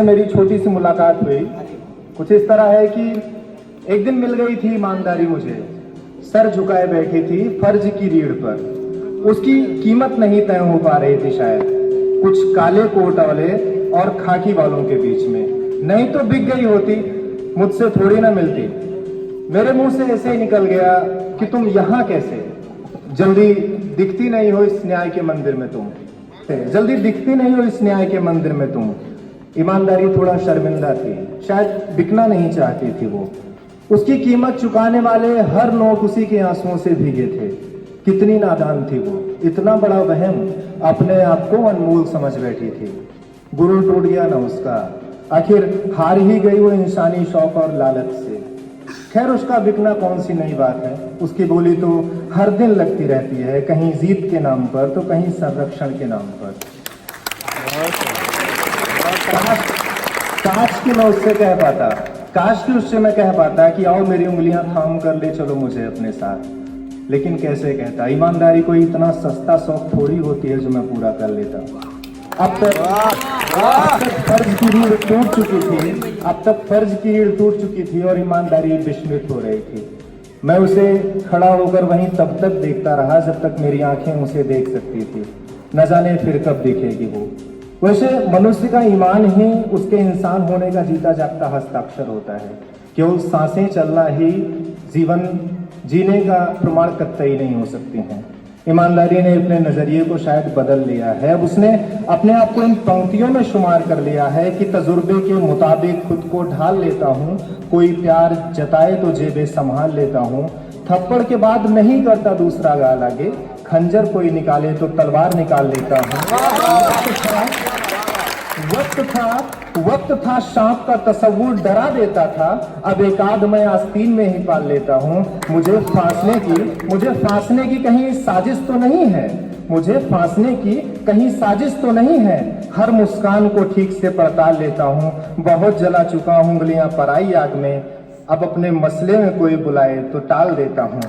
मेरी छोटी सी मुलाकात हुई। कुछ इस तरह है कि एक दिन मिल गई थी ईमानदारी मुझे, सर झुकाए बैठी थी फर्ज की रीढ़ पर। उसकी कीमत नहीं तय हो पा रही थी शायद, कुछ काले कोट वाले और खाकी वालों के बीच में। नहीं तो बिक गई होती, मुझसे थोड़ी ना मिलती। मेरे मुंह से ऐसे ही निकल गया कि तुम यहाँ कैसे, जल्दी दिखती नहीं हो इस न्याय के मंदिर में तुम, जल्दी दिखती नहीं हो इस न्याय के मंदिर में तुम। ईमानदारी थोड़ा शर्मिंदा थी, शायद बिकना नहीं चाहती थी वो। उसकी कीमत चुकाने वाले हर नोट उसी के आंसुओं से भीगे थे। कितनी नादान थी वो, इतना बड़ा वहम, अपने आप को अनमोल समझ बैठी थी। गुरूर टूट गया ना उसका, आखिर हार ही गई वो इंसानी शौक और लालच से। खैर उसका बिकना कौन सी नई बात है, उसकी बोली तो हर दिन लगती रहती है, कहीं जीत के नाम पर तो कहीं संरक्षण के नाम पर। काश कि मैं उससे कह पाता, काश कि उससे मैं कह पाता कि आओ मेरी उंगलियां थाम कर ले चलो मुझे अपने साथ। लेकिन कैसे कहता, ईमानदारी कोई इतना सस्ता शौक थोड़ी होती है जो मैं पूरा कर लेता। अब तक फर्ज की रीढ़ टूट चुकी थी, अब तक फर्ज की रीढ़ टूट चुकी थी और ईमानदारी विस्मृत हो रही थी। मैं उसे खड़ा होकर वहीं तब तक देखता रहा जब तक मेरी आंखें उसे देख सकती थी। न जाने फिर कब दिखेगी वो। वैसे मनुष्य का ईमान ही उसके इंसान होने का जीता जागता हस्ताक्षर होता है। केवल सांसें चलना ही जीवन जीने का प्रमाण कतई नहीं हो सकते हैं। ईमानदारी ने अपने नजरिए को शायद बदल लिया है। अब उसने अपने आप को इन पंक्तियों में शुमार कर लिया है कि तजुर्बे के मुताबिक खुद को ढाल लेता हूँ, कोई प्यार जताए तो जेबे संभाल लेता हूँ, थप्पड़ के बाद नहीं करता दूसरा गाल आगे, खंजर कोई निकाले तो तलवार निकाल लेता हूँ। वक्त था सांप का तस्वुर डरा देता था, अब एकाध मैं आस्तीन में ही पाल लेता हूँ। मुझे फांसने की कहीं साजिश तो नहीं है, मुझे फांसने की कहीं साजिश तो नहीं है। हर मुस्कान को ठीक से पड़ताल लेता हूँ, बहुत जला चुका हूँ उंगलियां पराई आग में, अब अपने मसले में कोई बुलाए तो टाल देता हूँ।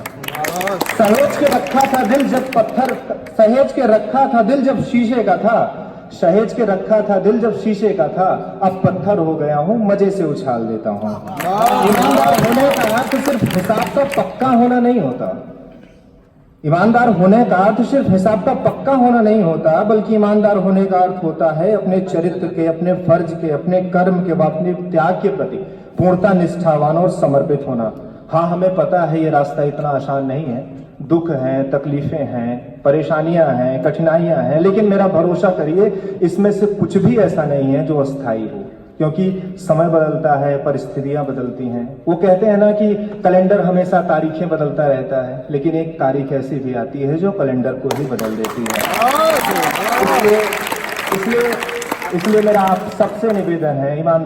सहेज के रखा था दिल जब पत्थर, सहेज के रखा था दिल जब शीशे का था, सहेज के रखा था दिल जब शीशे का था, अब पत्थर हो गया हूँ मजे से उछाल देता हूँ। ईमानदार होने का अर्थ सिर्फ हिसाब का पक्का होना नहीं होता। ईमानदार होने का अर्थ सिर्फ हिसाब का पक्का होना नहीं होता, बल्कि ईमानदार होने का अर्थ होता है अपने चरित्र के, अपने फर्ज के, अपने कर्म के व अपने त्याग के प्रति पूर्णता निष्ठावान और समर्पित होना। हाँ, हमें पता है ये रास्ता इतना आसान नहीं है, दुख हैं, तकलीफें हैं, परेशानियां हैं, कठिनाइयां हैं, लेकिन मेरा भरोसा करिए इसमें से कुछ भी ऐसा नहीं है जो अस्थायी हो, क्योंकि समय बदलता है, परिस्थितियां बदलती हैं। वो कहते हैं ना कि कैलेंडर हमेशा तारीखें बदलता रहता है, लेकिन एक तारीख ऐसी भी आती है जो कैलेंडर को ही बदल देती है। इसलिए मेरा आप सबसे निवेदन है, ईमानदार